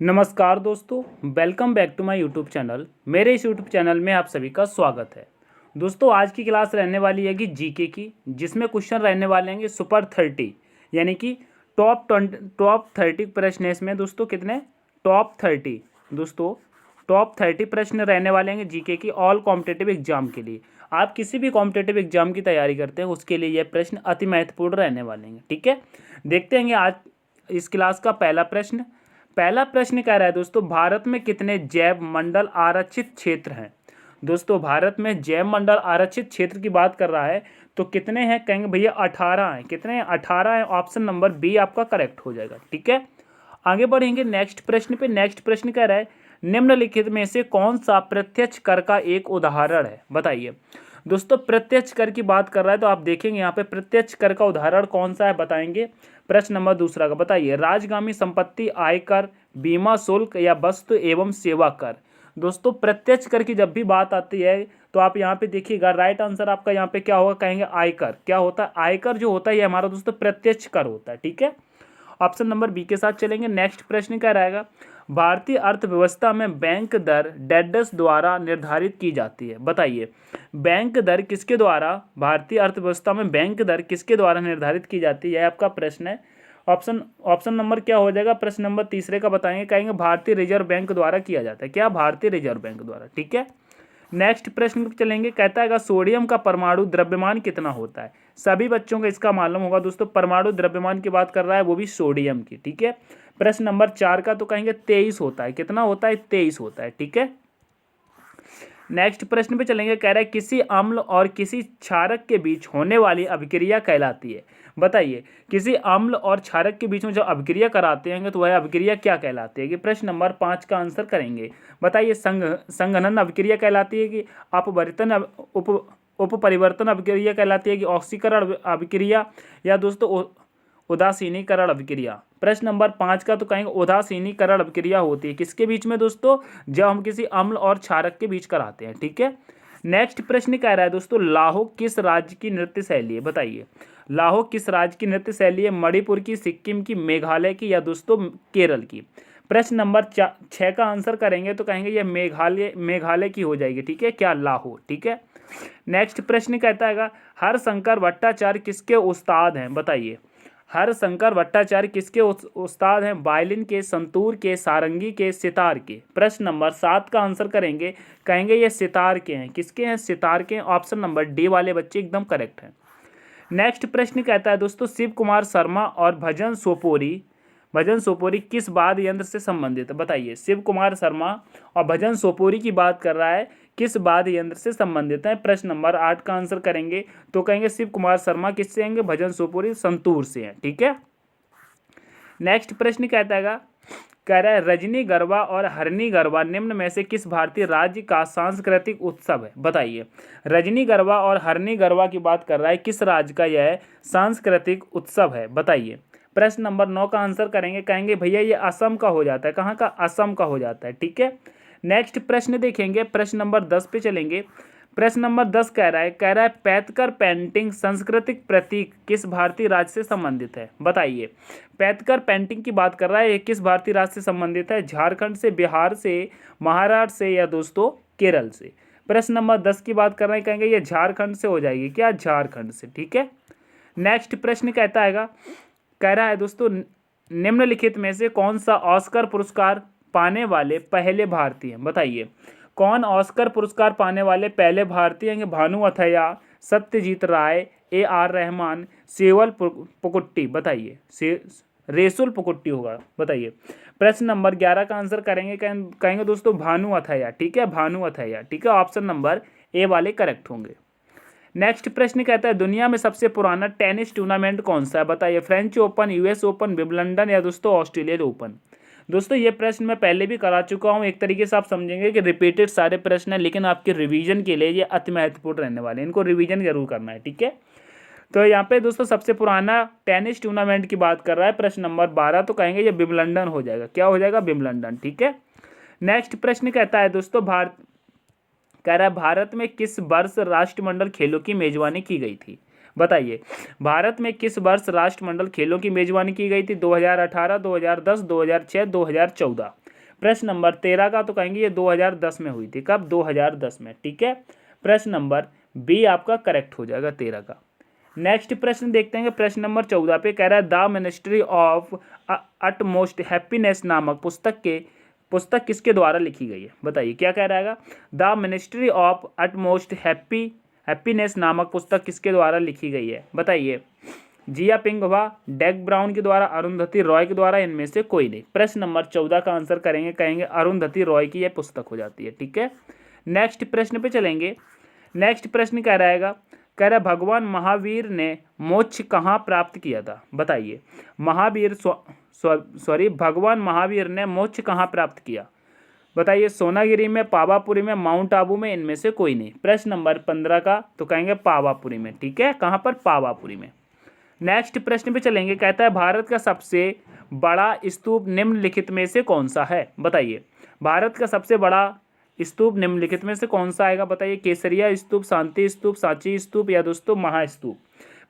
नमस्कार दोस्तों, welcome back to my YouTube channel. मेरे इस यूट्यूब चैनल में आप सभी का स्वागत है। दोस्तों, आज की क्लास रहने वाली है कि जीके की, जिसमें क्वेश्चन रहने वाले हैं सुपर 30 यानी कि टॉप 30 प्रश्न है इसमें। दोस्तों कितने? टॉप 30। दोस्तों टॉप 30 प्रश्न रहने वाले हैं जीके की ऑल कॉम्पिटेटिव एग्जाम के लिए। आप किसी भी कॉम्पिटेटिव एग्जाम की तैयारी करते हैं उसके लिए ये प्रश्न अति महत्वपूर्ण रहने वाले हैं। ठीक है, देखते हैं आज इस क्लास का पहला प्रश्न कह रहा है दोस्तों, भारत में कितने जैव मंडल आरक्षित क्षेत्र हैं? दोस्तों भारत में जैव मंडल आरक्षित क्षेत्र की बात कर रहा है तो कितने हैं? कहेंगे भैया 18 हैं। कितने हैं? 18 हैं। ऑप्शन नंबर बी आपका करेक्ट हो जाएगा। ठीक है, आगे बढ़ेंगे नेक्स्ट प्रश्न पे। नेक्स्ट प्रश्न कह रहा है, निम्नलिखित में से कौन सा प्रत्यक्ष कर का एक उदाहरण है? बताइए। दोस्तों प्रत्यक्ष कर की बात कर रहा है तो आप देखेंगे यहाँ पे प्रत्यक्ष कर का उदाहरण कौन सा है, बताएंगे। प्रश्न नंबर दूसरा का बताइए, राजगामी संपत्ति आयकर, बीमा शुल्क या वस्तु एवं सेवा कर। दोस्तों प्रत्यक्ष कर की जब भी बात आती है तो आप यहाँ पे देखिएगा, राइट आंसर आपका यहाँ पे क्या होगा? कहेंगे आयकर। क्या होता है? आयकर जो होता है ये हमारा दोस्तों प्रत्यक्ष कर होता है। ठीक है, ऑप्शन नंबर बी के साथ चलेंगे। नेक्स्ट प्रश्न क्या रहेगा, भारतीय अर्थव्यवस्था में बैंक दर डेडस द्वारा निर्धारित की जाती है। बताइए, बैंक दर किसके द्वारा, भारतीय अर्थव्यवस्था में बैंक दर किसके द्वारा निर्धारित की जाती है? आपका प्रश्न है। ऑप्शन नंबर क्या हो जाएगा? प्रश्न नंबर तीसरे का बताएंगे, कहेंगे भारतीय रिजर्व बैंक द्वारा किया जाता है। क्या? भारतीय रिजर्व बैंक द्वारा। ठीक है, नेक्स्ट प्रश्न पे चलेंगे। कहता है सोडियम का परमाणु द्रव्यमान कितना होता है? सभी बच्चों को इसका मालूम होगा दोस्तों, परमाणु द्रव्यमान की बात कर रहा है वो भी सोडियम की। ठीक है, प्रश्न नंबर 4 का तो कहेंगे 23 होता है। कितना होता है? 23 होता है। ठीक है, नेक्स्ट प्रश्न पे चलेंगे। कह रहा है किसी अम्ल और किसी क्षारक के बीच होने वाली अभिक्रिया कहलाती है। बताइए, किसी अम्ल और क्षारक के बीच में जो अभिक्रिया कराते हैं तो वह अभिक्रिया क्या कहलाती है? कि प्रश्न नंबर 5 का आंसर करेंगे। बताइए, संघनन अभिक्रिया कहलाती है कि अपवर्तन उप परिवर्तन अभिक्रिया कहलाती है कि ऑक्सीकरण अभिक्रिया या दोस्तों उदासीनीकरण अभिक्रिया? प्रश्न नंबर 5 का तो कहेंगे उदासीनीकरण अभिक्रिया होती है किसके बीच में दोस्तों? जब हम किसी अम्ल और क्षारक के बीच कराते हैं। ठीक है, नेक्स्ट प्रश्न कह रहा है दोस्तों, लाहो किस राज्य की नृत्य शैली है? बताइए, लाहो किस राज्य की नृत्य शैली है? मणिपुर की, सिक्किम की, मेघालय की या दोस्तों केरल की? प्रश्न नंबर 6 का आंसर करेंगे तो कहेंगे ये मेघालय की हो जाएगी। ठीक है, क्या? लाहो। ठीक है, नेक्स्ट प्रश्न कहता है हरशंकर भट्टाचार्य किसके उस्ताद हैं? बताइए, हरशंकर भट्टाचार्य किसके उस्ताद हैं? वायलिन के, संतूर के, सारंगी के, सितार के? प्रश्न नंबर 7 का आंसर करेंगे, कहेंगे ये सितार के हैं। किसके हैं? सितार के। ऑप्शन नंबर डी वाले बच्चे एकदम करेक्ट हैं। नेक्स्ट प्रश्न कहता है दोस्तों, शिव कुमार शर्मा और भजन सोपोरी किस वाद्य यंत्र से संबंधित है? बताइए, शिव कुमार शर्मा और भजन सोपोरी की बात कर रहा है, किस वाद्य यंत्र से संबंधित है? प्रश्न नंबर 8 का आंसर करेंगे तो कहेंगे शिव कुमार शर्मा किससे हैं? भजन सोपोरी संतूर से हैं। ठीक है, नेक्स्ट प्रश्न कहता है कह रहा है रजनी गरबा और हरनी गरबा निम्न में से किस भारतीय राज्य का सांस्कृतिक उत्सव है? बताइए, रजनी गरबा और हरनी गरबा की बात कर रहा है, किस राज्य का यह सांस्कृतिक उत्सव है? बताइए। प्रश्न नंबर 9 का आंसर करेंगे, कहेंगे भैया ये असम का हो जाता है। कहाँ का? असम का हो जाता है। ठीक है, नेक्स्ट प्रश्न देखेंगे, प्रश्न नंबर 10 पे चलेंगे। प्रश्न नंबर 10 कह रहा है पैतकर पेंटिंग सांस्कृतिक प्रतीक किस भारतीय राज्य से संबंधित है? बताइए, पैतकर पेंटिंग की बात कर रहा है, ये किस भारतीय राज्य से संबंधित है? झारखंड से, बिहार से, महाराष्ट्र से या दोस्तों केरल से? प्रश्न नंबर 10 की बात कर रहे हैं, कहेंगे ये झारखंड से हो जाएगी। क्या? झारखंड से। ठीक है, नेक्स्ट प्रश्न कहता है कह रहा है दोस्तों, निम्नलिखित में से कौन सा ऑस्कर पुरस्कार पाने वाले पहले भारतीय हैं? बताइए, कौन ऑस्कर पुरस्कार पाने वाले पहले भारतीय हैं? भानु अथैया, सत्यजीत राय, AR रहमान, सेवल पुकुट्टी? बताइए, रेसुल पुकुट्टी होगा। बताइए। प्रश्न नंबर 11 का आंसर कहेंगे दोस्तों भानु अथैया। ठीक है, भानु अथैया। ठीक है, ऑप्शन नंबर ए वाले करेक्ट होंगे। नेक्स्ट प्रश्न कहता है दुनिया में सबसे पुराना टेनिस टूर्नामेंट कौन सा है? बताइए, French open, US open, Wimbledon या दोस्तों ऑस्ट्रेलियन ओपन? दोस्तों ये प्रश्न मैं पहले भी करा चुका हूँ। एक तरीके से आप समझेंगे कि रिपीटेड सारे प्रश्न हैं, लेकिन आपके रिवीजन के लिए ये अति महत्वपूर्ण रहने वाले हैं, इनको रिवीजन जरूर करना है। ठीक है, तो यहाँ पे दोस्तों सबसे पुराना टेनिस टूर्नामेंट की बात कर रहा है प्रश्न नंबर 12, तो कहेंगे ये विंबलडन हो जाएगा। क्या हो जाएगा? विंबलडन। ठीक है, नेक्स्ट प्रश्न कहता है दोस्तों कह रहा है भारत में किस वर्ष राष्ट्रमंडल खेलों की मेजबानी की गई थी? बताइए, भारत में किस वर्ष राष्ट्रमंडल खेलों की मेजबानी की गई थी? 2018, 2010, 2006, 2014? प्रश्न नंबर 13 का तो कहेंगे ये 2010 में हुई थी। कब? 2010 में। ठीक है, प्रश्न नंबर बी आपका करेक्ट हो जाएगा 13 का। नेक्स्ट प्रश्न देखते हैं कि प्रश्न नंबर 14 पे कह रहा है the ministry of utmost happiness नामक पुस्तक किसके द्वारा लिखी गई है? बताइए क्या कह रहा है। The ministry of utmost happiness नामक पुस्तक किसके द्वारा लिखी गई है? बताइए। जिया पिंगवा, डैग ब्राउन के द्वारा, अरुंधति रॉय के द्वारा, इनमें से कोई नहीं। प्रश्न नंबर 14 का आंसर करेंगे, कहेंगे अरुंधति रॉय की यह पुस्तक हो जाती है। ठीक है, नेक्स्ट प्रश्न पे चलेंगे। नेक्स्ट प्रश्न कह रहा है भगवान महावीर ने मोक्ष कहाँ प्राप्त किया था? बताइए। भगवान महावीर ने मोक्ष कहाँ प्राप्त किया? बताइए। सोनागिरी में, पावापुरी में, माउंट आबू में, इनमें से कोई नहीं। प्रश्न नंबर 15 का तो कहेंगे पावापुरी में। ठीक है, कहाँ पर? पावापुरी में। नेक्स्ट प्रश्न पे चलेंगे। कहता है भारत का सबसे बड़ा स्तूप निम्नलिखित में से कौन सा है? बताइए। भारत का सबसे बड़ा स्तूप निम्नलिखित में से कौन सा आएगा? बताइए। केसरिया स्तूप, शांति स्तूप, सांची स्तूप, या दोस्तों महास्तूप।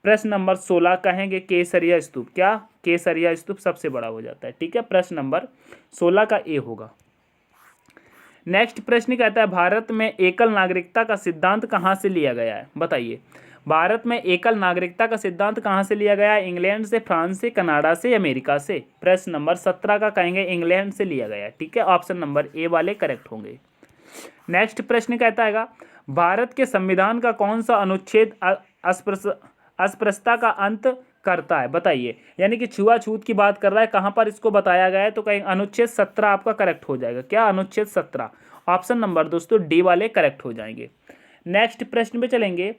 प्रश्न नंबर 16 कहेंगे केसरिया स्तूप। क्या? केसरिया स्तूप सबसे बड़ा हो जाता है। ठीक है, प्रश्न नंबर 16 का ए होगा। नेक्स्ट प्रश्न कहता है भारत में एकल नागरिकता का सिद्धांत कहाँ से लिया गया है? बताइए। भारत में एकल नागरिकता का सिद्धांत कहाँ से लिया गया है? इंग्लैंड से, फ्रांस से, कनाडा से, अमेरिका से? प्रश्न नंबर 17 का कहेंगे इंग्लैंड से लिया गया है। ठीक है, ऑप्शन नंबर ए वाले करेक्ट होंगे। नेक्स्ट प्रश्न कहता है भारत के संविधान का कौन सा अनुच्छेद अस्पृश्यता का अंत करता है? बताइए। यानी कि छुआछूत की बात कर रहा है, कहाँ पर इसको बताया गया है? तो कहीं अनुच्छेद 17 आपका करेक्ट हो जाएगा। क्या? अनुच्छेद 17। ऑप्शन नंबर दोस्तों डी वाले करेक्ट हो जाएंगे। नेक्स्ट प्रश्न पे चलेंगे।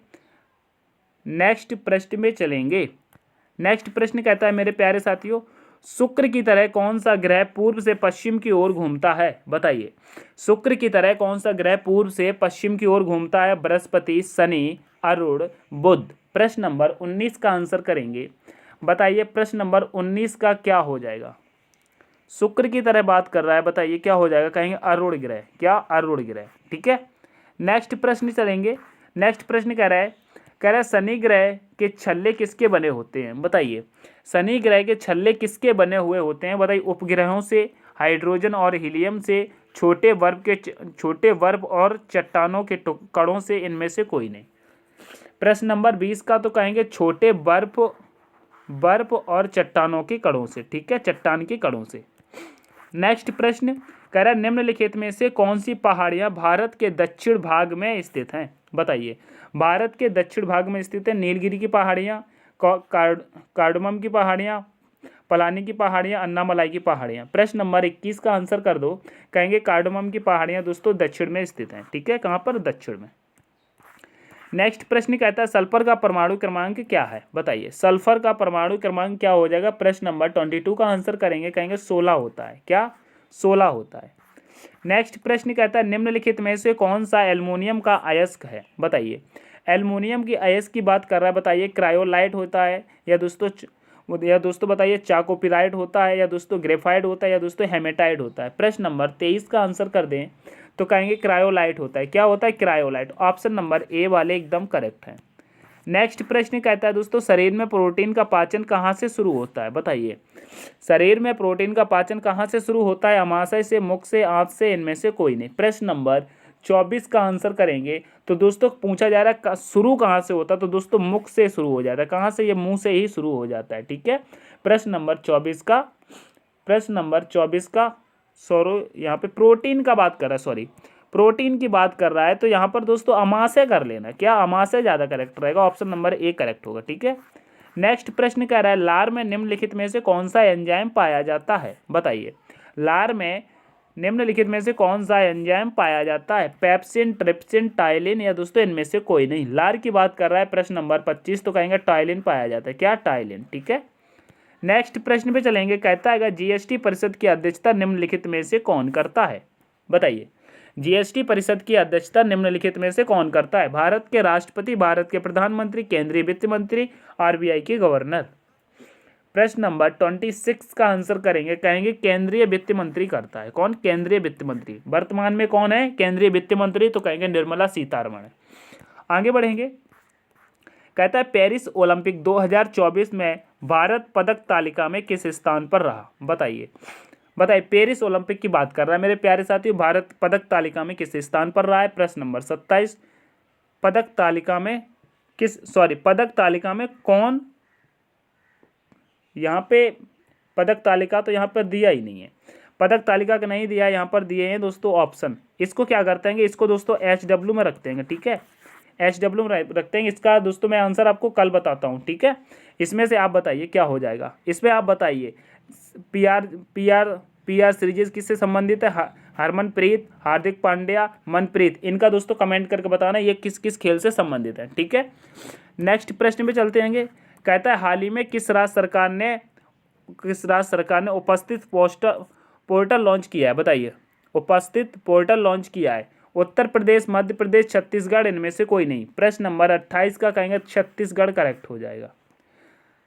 नेक्स्ट प्रश्न कहता है मेरे प्यारे साथियों, शुक्र की तरह कौन सा ग्रह पूर्व से पश्चिम की ओर घूमता है? बताइए। शुक्र की तरह कौन सा ग्रह पूर्व से पश्चिम की ओर घूमता है? बृहस्पति, शनि, अरुण, बुध। प्रश्न नंबर 19 का आंसर करेंगे। बताइए प्रश्न नंबर 19 का क्या हो जाएगा? शुक्र की तरह बात कर रहा है, बताइए क्या हो जाएगा? कहेंगे अरुण ग्रह। क्या? अरुण ग्रह। ठीक है, नेक्स्ट प्रश्न चलेंगे। नेक्स्ट प्रश्न कह रहा है शनि ग्रह के छल्ले किसके बने होते हैं? बताइए। शनि ग्रह के छल्ले किसके बने हुए होते हैं? बताइए। उपग्रहों से, हाइड्रोजन और हीलियम से, छोटे वर्ग और चट्टानों के कणों से, इनमें से कोई नहीं। प्रश्न नंबर 20 का तो कहेंगे छोटे बर्फ और चट्टानों के कणों से। ठीक है, चट्टान के कणों से। नेक्स्ट प्रश्न कह रहा है निम्नलिखित में से कौन सी पहाड़ियां भारत के दक्षिण भाग में स्थित हैं? बताइए। भारत के दक्षिण भाग में स्थित है नीलगिरी की पहाड़ियां, कार्डमम की पहाड़ियां, पलानी की पहाड़ियां, अन्नामलाई की पहाड़ियां। प्रश्न नंबर 21 का आंसर कर दो। कहेंगे कार्डमम की पहाड़ियां दोस्तों दक्षिण में स्थित हैं। ठीक है, कहाँ पर? दक्षिण में। नेक्स्ट प्रश्न कहता है सल्फर का परमाणु क्रमांक क्या है? बताइए। सल्फर का परमाणु क्रमांक क्या हो जाएगा? प्रश्न नंबर 22 का आंसर करेंगे, कहेंगे 16 होता है। क्या? 16 होता है। नेक्स्ट प्रश्न कहता है निम्नलिखित में से कौन सा एल्युमिनियम का अयस्क है? बताइए। एल्युमिनियम की अयस्क की बात कर रहा है, बताइए। क्रायोलाइट होता है, या दोस्तों बताइए चाकोपिराइट होता है, या दोस्तों ग्रेफाइट होता है, या दोस्तों हेमेटाइट होता है? प्रश्न नंबर 23 का आंसर कर दें तो कहेंगे क्रायोलाइट होता है। क्या होता है? क्रायोलाइट। ऑप्शन नंबर ए वाले एकदम करेक्ट है। नेक्स्ट प्रश्न कहता है दोस्तों शरीर में प्रोटीन का पाचन कहाँ से शुरू होता है? बताइए। शरीर में प्रोटीन का पाचन कहाँ से शुरू होता है? अमाशय से, मुख से, आंत से, इनमें से कोई नहीं। प्रश्न नंबर 24 का आंसर करेंगे तो दोस्तों पूछा जा रहा है शुरू कहाँ से होता है? तो दोस्तों मुख से शुरू हो जाता है। कहाँ से? ये मुंह से ही शुरू हो जाता है। ठीक है, प्रश्न नंबर 24 का यहाँ पे प्रोटीन का बात कर रहा है, प्रोटीन की बात कर रहा है, तो यहाँ पर दोस्तों अमाशय कर लेना। क्या? अमाशय ज़्यादा करेक्ट रहेगा। ऑप्शन नंबर ए करेक्ट होगा। ठीक है, नेक्स्ट प्रश्न कह रहा है लार में निम्नलिखित में से कौन सा एंजाइम पाया जाता है? बताइए। लार में निम्नलिखित में से कौन सा एंजाइम पाया जाता है? पेप्सिन, ट्रिप्सिन, टाइलिन, या दोस्तों इनमें से कोई नहीं। लार की बात कर रहा है प्रश्न नंबर 25, तो कहेंगे टाइलिन पाया जाता है। क्या? टाइलिन। ठीक है, नेक्स्ट प्रश्न पे चलेंगे। कहता है जीएसटी परिषद की अध्यक्षता निम्नलिखित में से कौन करता है? बताइए। जीएसटी परिषद की अध्यक्षता निम्नलिखित में से कौन करता है? भारत के राष्ट्रपति, भारत के प्रधानमंत्री, केंद्रीय वित्त मंत्री, आरबीआई के गवर्नर? प्रश्न नंबर 26 का आंसर करेंगे, कहेंगे केंद्रीय वित्त मंत्री करता है। कौन? केंद्रीय वित्त मंत्री। वर्तमान में कौन है केंद्रीय वित्त मंत्री? तो कहेंगे निर्मला सीतारमण। आगे बढ़ेंगे। कहता है पेरिस ओलंपिक 2024 में भारत पदक तालिका में किस स्थान पर रहा? बताइए। बताइए पेरिस ओलंपिक की बात कर रहा है मेरे प्यारे साथियों। भारत पदक तालिका में किस स्थान पर रहा है? प्रश्न नंबर 27। पदक तालिका में पदक तालिका में कौन, यहाँ पे पदक तालिका तो यहाँ पर दिया ही नहीं है, पदक तालिका का नहीं दिया है, यहाँ पर दिए हैं दोस्तों ऑप्शन। इसको क्या करते हैं, इसको दोस्तों HW में रखते हैं, ठीक है, HW में रखते हैं। इसका दोस्तों मैं आंसर आपको कल बताता हूँ, ठीक है। इसमें से आप बताइए क्या हो जाएगा। इसमें आप बताइए पी आर सीरीज किससे संबंधित है? हरमनप्रीत, हार्दिक पांड्या, मनप्रीत। इनका दोस्तों कमेंट करके बताना ये किस किस खेल से संबंधित है, ठीक है। नेक्स्ट प्रश्न पे चलते हैं। कहता है हाल ही में किस राज्य सरकार ने उपस्थित पोर्टल लॉन्च किया है? बताइए, उपस्थित पोर्टल लॉन्च किया है। उत्तर प्रदेश, मध्य प्रदेश, छत्तीसगढ़, इनमें से कोई नहीं। प्रश्न नंबर 28 का कहेंगे छत्तीसगढ़ करेक्ट हो जाएगा।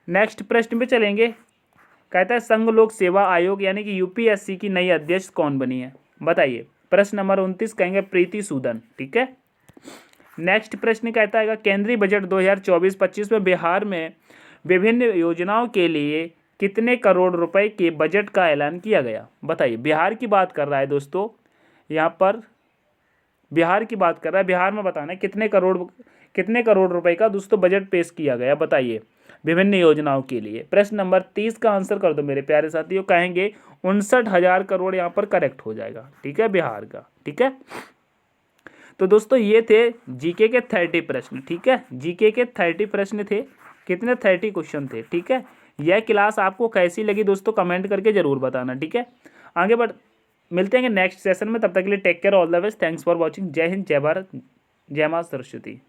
नेक्स्ट प्रश्न पे चलेंगे। कहता है संघ लोक सेवा आयोग यानी कि UPSC की नई अध्यक्ष कौन बनी है? बताइए। प्रश्न नंबर 29 कहेंगे प्रीति सूदन, ठीक है। नेक्स्ट प्रश्न कहता है केंद्रीय बजट 2024-25 में बिहार में विभिन्न योजनाओं के लिए कितने करोड़ रुपए के बजट का ऐलान किया गया? बताइए। बिहार की बात कर रहा है दोस्तों, यहाँ पर बिहार की बात कर रहा है। बिहार में बताना है कितने करोड़ रुपए का दोस्तों बजट पेश किया गया, बताइए, विभिन्न योजनाओं के लिए। प्रश्न नंबर 30 का आंसर कर दो मेरे प्यारे साथियों, कहेंगे 59,000 करोड़ यहाँ पर करेक्ट हो जाएगा, ठीक है, बिहार का, ठीक है। तो दोस्तों ये थे जीके के 30 प्रश्न, ठीक है। जीके के 30 प्रश्न थे, कितने 30 क्वेश्चन थे, ठीक है। यह क्लास आपको कैसी लगी दोस्तों कमेंट करके जरूर बताना, ठीक है। आगे मिलते हैं नेक्स्ट सेशन में, तब तक के लिए take care, all the best, thanks for watching. जय हिंद, जय भारत, जय मां सरस्वती।